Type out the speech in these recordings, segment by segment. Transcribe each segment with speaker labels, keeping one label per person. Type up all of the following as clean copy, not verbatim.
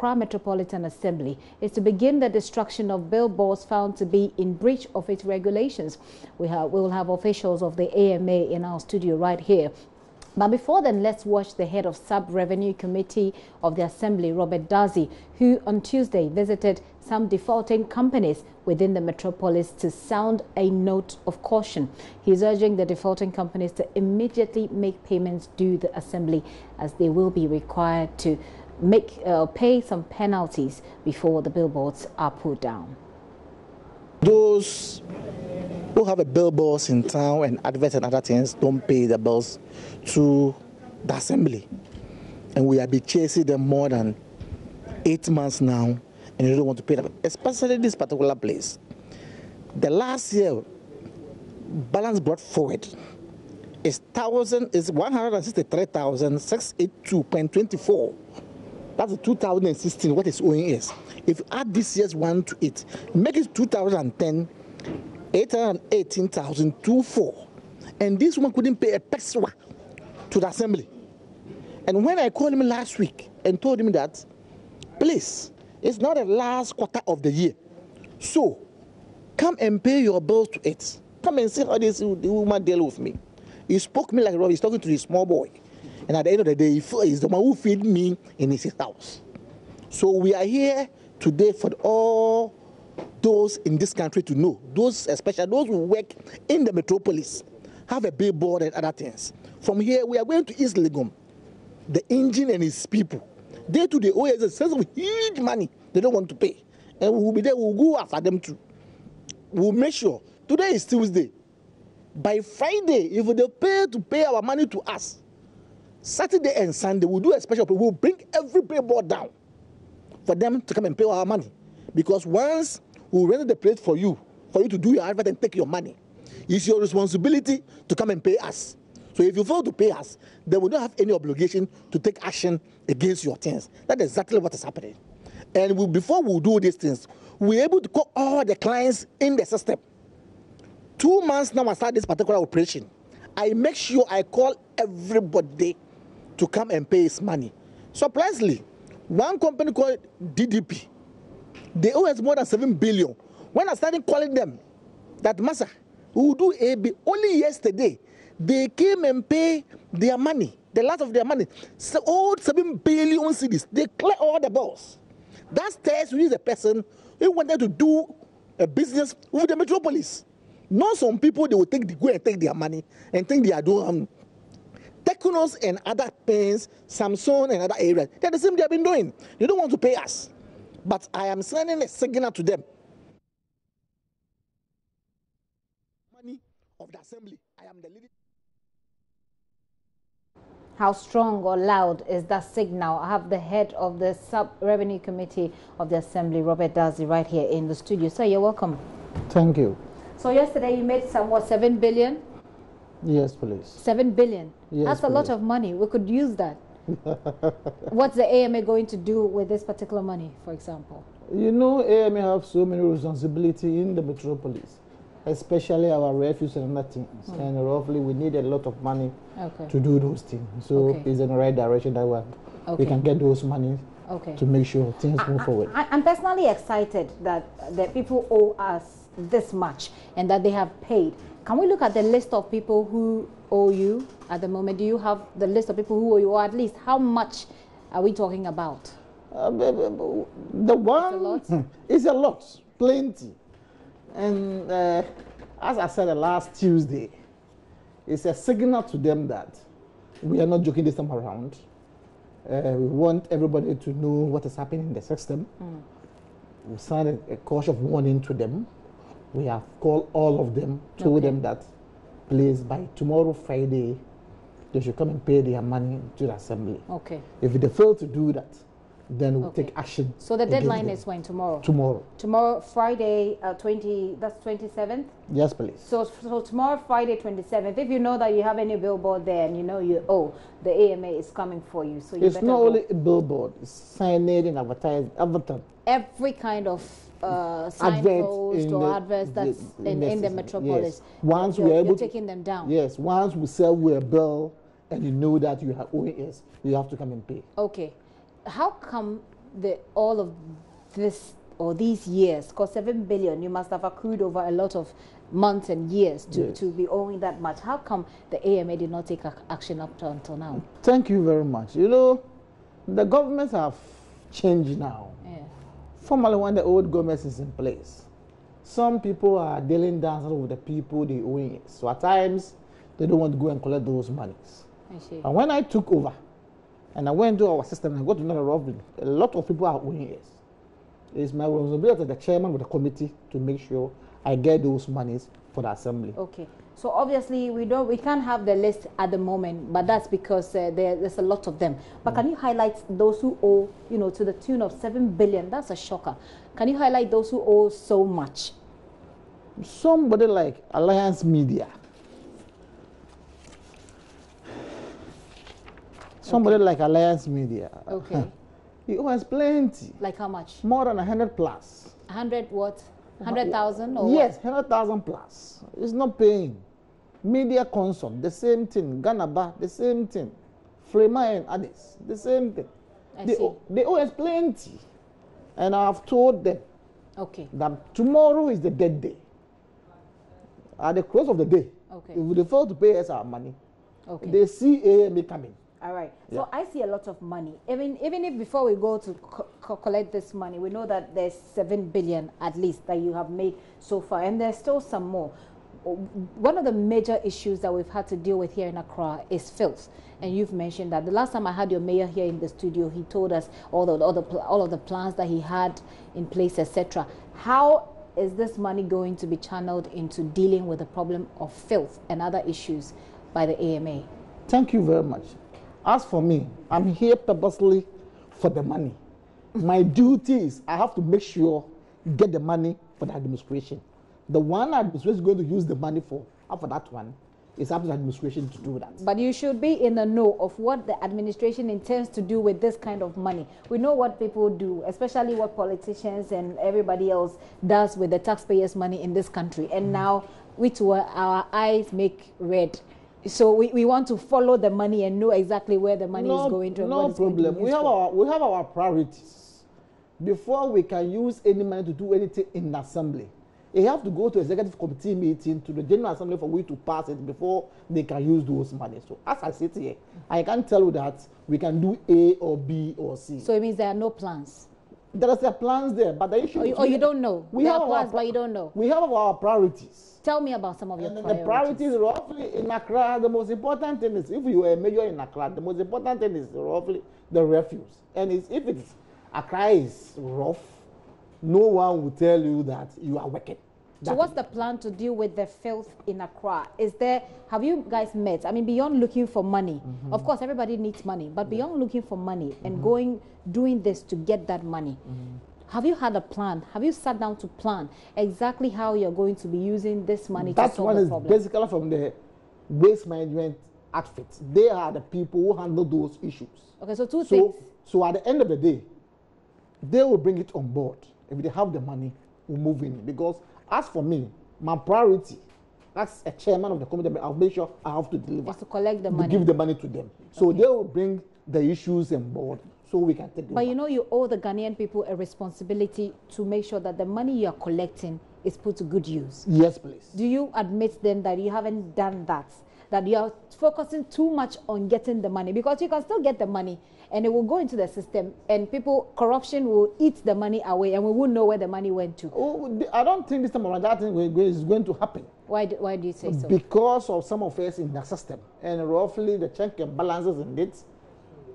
Speaker 1: Accra Metropolitan Assembly is to begin the destruction of billboards found to be in breach of its regulations. We will have officials of the AMA in our studio right here. But before then, let's watch the head of Sub-Revenue Committee of the Assembly, Robert Dazi, who on Tuesday visited some defaulting companies within the metropolis to sound a note of caution. He's urging the defaulting companies to immediately make payments due the Assembly, as they will be required to pay some penalties before the billboards are put down.
Speaker 2: Those who have a billboards in town and adverts and other things don't pay the bills to the Assembly, and we have been chasing them more than 8 months now, and they don't want to pay them, especially this particular place. The last year balance brought forward is 163,682.24. That's the 2016. What is owing is, if you add this year's one to it, make it 2010, 818,204, and this one couldn't pay a pesewa to the Assembly. And when I called him last week and told him that, please, it's not the last quarter of the year, so come and pay your bills to it. Come and see how this woman deal with me. He spoke to me like Rob. He's talking to his small boy, and at the end of the day, he's the one who feed me in his house. So we are here today for all those in this country to know, those especially those who work in the metropolis, have a billboard and other things. From here, we are going to East Legon, the engine and his people. They too, they owe us a sense of huge money they don't want to pay. And we'll be there, we'll go after them too. We'll make sure, today is Tuesday. By Friday, if they pay our money to us, Saturday and Sunday, we'll do a special, we'll bring every billboard down for them to come and pay our money. Because once we rent the place for you to do your advert and take your money, it's your responsibility to come and pay us. So if you fail to pay us, then we don't have any obligation to take action against your things. That's exactly what is happening. And before we do these things, we're able to call all the clients in the system. 2 months now I start this particular operation. I make sure I call everybody to come and pay his money. Surprisingly, one company called DDP, they owe us more than 7 billion. When I started calling them, that massa, who do AB, only yesterday, they came and pay their money, the last of their money. So all 7 billion cedis, they clear all the bills. That tells you the person who wanted to do a business with the metropolis. Not some people, they will go and take their money and think they are doing Technos and other pens, Samsung and other areas. They're the same they have been doing. They don't want to pay us. But I am sending a signal to them. Money of the Assembly. I am the leader.
Speaker 1: How strong or loud is that signal? I have the head of the Sub-Revenue Committee of the Assembly, Robert Dazi, right here in the studio. Sir, you're welcome.
Speaker 3: Thank you.
Speaker 1: So yesterday you made somewhat 7 billion?
Speaker 3: Yes, please.
Speaker 1: 7 billion?
Speaker 3: Yes,
Speaker 1: that's a lot of money. We could use that. What's the AMA going to do with this particular money, for example?
Speaker 3: You know, AMA have so many responsibility in the metropolis, especially our refuse and other things. And roughly, we need a lot of money to do those things. So it's in the right direction that we can get those money to make sure things move forward.
Speaker 1: I'm personally excited that people owe us this much and that they have paid. Can we look at the list of people who owe you at the moment? Do you have the list of people who owe you, or at least how much are we talking about?
Speaker 3: The one is a lot, plenty. And as I said last Tuesday, it's a signal to them that we are not joking this time around. We want everybody to know what is happening in the system. We signed a caution of warning to them. We have called all of them, told them that, please, by tomorrow, Friday, they should come and pay their money to the Assembly. If they fail to do that, then we'll take action.
Speaker 1: So the deadline is when? Tomorrow?
Speaker 3: Tomorrow.
Speaker 1: Tomorrow, Friday, that's 27th?
Speaker 3: Yes, please.
Speaker 1: So tomorrow, Friday, 27th, if you know that you have any billboard there and you know you owe, the AMA is coming for you. So you
Speaker 3: it's not only a billboard, it's signage and advertise,
Speaker 1: every kind of signpost or adverts that's in the metropolis.
Speaker 3: Yes. Once we are able
Speaker 1: you're taking them down.
Speaker 3: Yes, once we sell you a bill and you know that you have owing us, you have to come and pay.
Speaker 1: Okay. How come all of this or these years, because 7 billion, you must have accrued over a lot of months and years to be owing that much. How come the AMA did not take action up to until now?
Speaker 3: Thank you very much. You know, the governments have changed now.
Speaker 1: Yeah.
Speaker 3: Formerly, when the old government is in place, some people are dealing down with the people they owing it. So at times, they don't want to go and collect those monies.
Speaker 1: I see.
Speaker 3: And when I took over, and I went to our system, and I got to know a lot of people are owing it. It's my responsibility as the chairman of the committee to make sure I get those monies for the assembly.
Speaker 1: Okay. So obviously we can't have the list at the moment, but that's because there's a lot of them. But can you highlight those who owe, you know, to the tune of 7 billion? That's a shocker. Can you highlight those who owe so much?
Speaker 3: Somebody like Alliance Media. Somebody like Alliance Media.
Speaker 1: Okay.
Speaker 3: He owes plenty.
Speaker 1: Like how much?
Speaker 3: More than 100 plus.
Speaker 1: 100 what? 100,000 or
Speaker 3: yes, 100,000 plus. It's not paying. Media Consult, the same thing. Ganaba, the same thing. Frema and others, the same thing. They owe us plenty. And I've told them that tomorrow is the dead day. At the close of the day, if they fail to pay us our money, they see AMA coming.
Speaker 1: All right. So I see a lot of money. Even if before we go to collect this money, we know that there's 7 billion at least that you have made so far, and there's still some more. One of the major issues that we've had to deal with here in Accra is filth, and you've mentioned that. The last time I had your mayor here in the studio, he told us all of the plans that he had in place, etc. How is this money going to be channeled into dealing with the problem of filth and other issues by the AMA?
Speaker 3: Thank you very much. As for me, I'm here purposely for the money. My duty is I have to make sure get the money for the administration. The one administration is going to use the money for that one, it's up to the administration to do that.
Speaker 1: But you should be in the know of what the administration intends to do with this kind of money. We know what people do, especially what politicians and everybody else does with the taxpayers' money in this country. And now our eyes make red. So we want to follow the money and know exactly where the money is going to.
Speaker 3: No problem. We have our priorities. Before we can use any money to do anything in the assembly, you have to go to executive committee meeting to the general assembly for we to pass it before they can use those money. So as I sit here, I can't tell you that we can do A or B or C.
Speaker 1: So it means there are no plans.
Speaker 3: There are plans there, but the issue is
Speaker 1: you don't know. We have plans, but you don't know.
Speaker 3: We have our priorities.
Speaker 1: Tell me about some of your priorities.
Speaker 3: The priorities roughly in Accra, the most important thing is, if you are a mayor in Accra, the most important thing is roughly the refuse. And if Accra is rough, no one will tell you that you are working.
Speaker 1: So what's the plan to deal with the filth in Accra? Have you guys met? I mean, beyond looking for money, of course everybody needs money, but beyond looking for money and doing this to get that money, have you had a plan? Have you sat down to plan exactly how you're going to be using this money to solve the problem?
Speaker 3: That one is basically from the waste management outfit. They are the people who handle those issues.
Speaker 1: Okay, so two things.
Speaker 3: So at the end of the day, they will bring it on board. If they have the money, we'll move in. Because as for me, my priority as a chairman of the committee, I'll make sure I have to deliver.
Speaker 1: Is to collect the money.
Speaker 3: To give the money to them. So they will bring the issues on board so we can take it.
Speaker 1: But you know, you owe the Ghanaian people a responsibility to make sure that the money you are collecting is put to good use.
Speaker 3: Yes, please.
Speaker 1: Do you admit then that you haven't done that? That you are focusing too much on getting the money? Because you can still get the money and it will go into the system and corruption will eat the money away and we won't know where the money went to.
Speaker 3: Oh, I don't think this time around that thing is going to happen.
Speaker 1: Why do you say so?
Speaker 3: Because of some of us in the system and roughly the check and balances in it.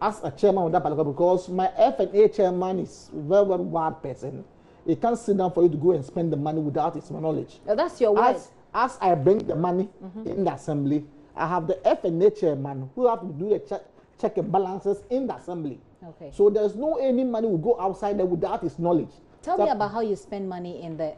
Speaker 3: As a chairman of that particular, because my F&A chairman is a very, very wild person. He can't sit down for you to go and spend the money without his knowledge.
Speaker 1: Oh, that's your word.
Speaker 3: As I bring the money in the assembly, I have the F&A chairman who have to do the check and balances in the assembly.
Speaker 1: Okay.
Speaker 3: So there's no any money will go outside there without his knowledge.
Speaker 1: Tell me about how you spend money in the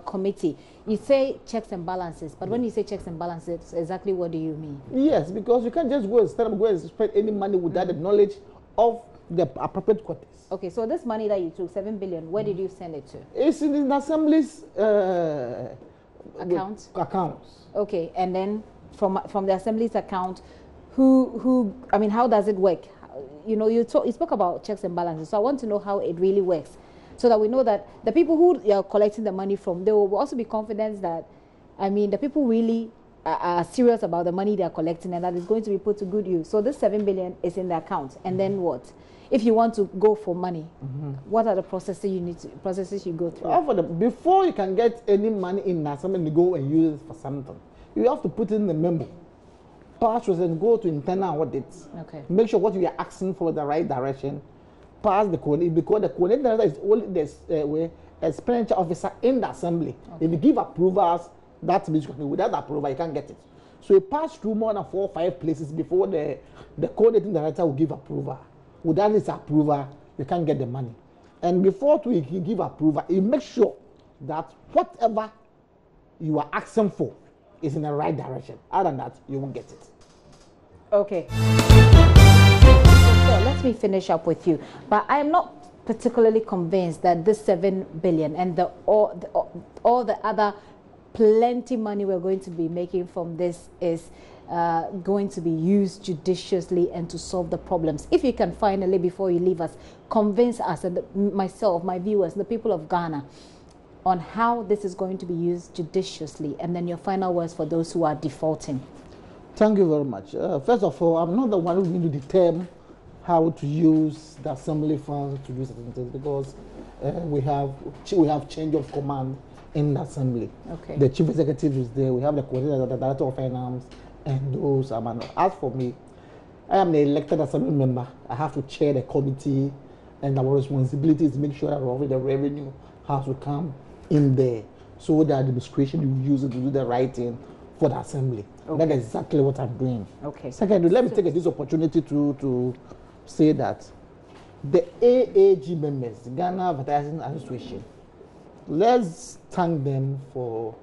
Speaker 1: committee. You say checks and balances, but when you say checks and balances, exactly what do you mean?
Speaker 3: Yes, because you can't just go and spend any money without the knowledge of the appropriate quarters.
Speaker 1: Okay, so this money that you took, 7 billion, where did you send it to?
Speaker 3: It's in the assembly's
Speaker 1: accounts.
Speaker 3: Okay,
Speaker 1: and then from the assembly's account, how does it work? you know, you spoke about checks and balances. So I want to know how it really works, so that we know that the people who you're collecting the money from, they will also be confident that, I mean, the people really are serious about the money they are collecting and that is going to be put to good use. So this 7 billion is in the account, and then what? If you want to go for money, what are the processes you go through?
Speaker 3: Before you can get any money in that, somebody to go and use it for something, you have to put in the memo, pass and go to internal audits.
Speaker 1: Okay.
Speaker 3: Make sure what you are asking for the right direction. Pass the coordinator, because the coordinator is only the expenditure officer in the assembly. Okay. If you give approvals, that means without approval you can't get it. So you pass through more than 4 or 5 places before the coordinating director will give approval. Without his approval, you can't get the money. And before you can give approval, you make sure that whatever you are asking for is in the right direction. Other than that, you won't get it.
Speaker 1: Okay. So let me finish up with you. But I am not particularly convinced that this 7 billion and all the other plenty money we're going to be making from this is going to be used judiciously and to solve the problems. If you can finally, before you leave us, convince us and myself, my viewers, the people of Ghana, on how this is going to be used judiciously, and then your final words for those who are defaulting.
Speaker 3: Thank you very much. First of all, I'm not the one who's going to determine how to use the assembly funds to do certain things, because we have change of command in the assembly.
Speaker 1: Okay.
Speaker 3: The chief executive is there. We have the coordinator, the director of finance, and those are manual. As for me, I am the elected assembly member. I have to chair the committee, and our responsibility is to make sure that the revenue has to come in there, so the administration will use it to do the right thing for the assembly. Okay. That's exactly what I'm doing.
Speaker 1: Okay.
Speaker 3: Secondly, let me take this opportunity to say that the AAG members, the Ghana Advertising Association, let's thank them for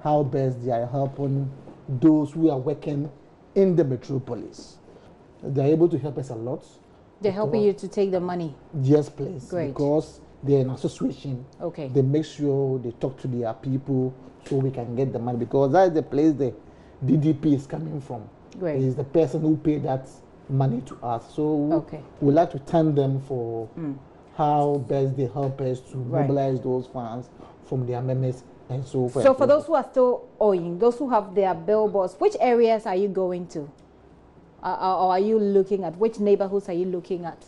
Speaker 3: how best they are helping those who are working in the metropolis. They are able to help us a lot.
Speaker 1: They're helping you to take the money?
Speaker 3: Yes, please.
Speaker 1: Great. Because
Speaker 3: they're an association.
Speaker 1: Okay.
Speaker 3: They make sure they talk to their people so we can get the money, because that's the place the DDP is coming from.
Speaker 1: Great.
Speaker 3: It is the person who paid that money to us. So we'd like to thank them for how best they help us to mobilize those funds from their members and so forth.
Speaker 1: So for those who are still owing, those who have their billboards, which areas are you going to? Or are you looking at? Which neighborhoods are you looking at?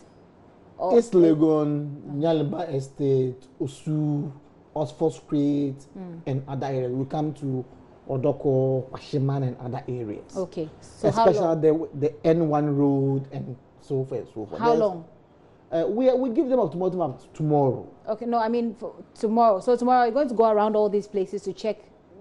Speaker 3: East Legon, Nyaliba Estate, Osu, Oxford Street, and other areas. We come to Odoko, Washiman, and other areas.
Speaker 1: Okay. So
Speaker 3: especially the N1 road and so forth. So forth.
Speaker 1: How long?
Speaker 3: We give them ultimatum tomorrow.
Speaker 1: Okay, no, I mean for tomorrow. So tomorrow you're going to go around all these places to check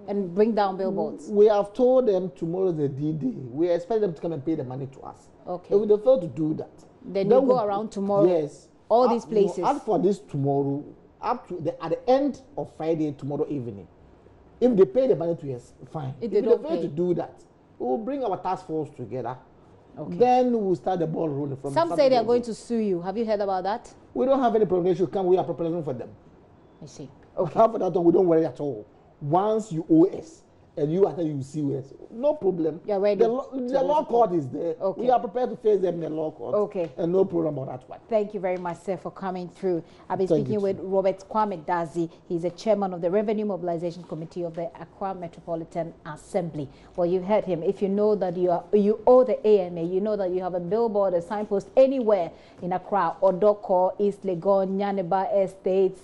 Speaker 1: and bring down billboards?
Speaker 3: We have told them tomorrow is the D-Day. We expect them to come and pay the money to us.
Speaker 1: Okay.
Speaker 3: If they fail to do that,
Speaker 1: then you go around tomorrow?
Speaker 3: Yes.
Speaker 1: All these places?
Speaker 3: No, as for this tomorrow, at the end of Friday, tomorrow evening, if they pay the money to us, fine. If they fail to do that, we will bring our task force together. Okay. Then we'll start the ball rolling from
Speaker 1: Some say they are going to sue you. Have you heard about that?
Speaker 3: We don't have any problem. They should come. We are preparing for them.
Speaker 1: I see. Okay.
Speaker 3: After that, we don't worry at all. Once you owe us and you after you see us, no problem.
Speaker 1: You're ready.
Speaker 3: The law court is there. Okay. We are prepared to face them in the law court.
Speaker 1: Okay.
Speaker 3: And no problem about that one.
Speaker 1: Thank you very much, sir, for coming through. I've been speaking with Robert Kwame Dadzie. He's the chairman of the Revenue Mobilization Committee of the Accra Metropolitan Assembly. Well, you heard him. If you know that you owe the AMA, you know that you have a billboard, a signpost anywhere in Accra, Odoko, East Legon, Nyaniba Estates,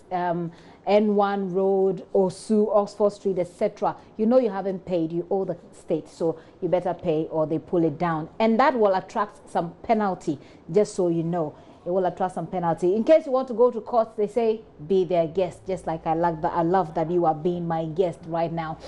Speaker 1: N1 Road, Osu, Oxford Street, etc. You know you haven't paid, you owe the state, so you better pay or they pull it down. And that will attract some penalty, just so you know. It will attract some penalty. In case you want to go to court, they say, be their guest, just like I love that you are being my guest right now.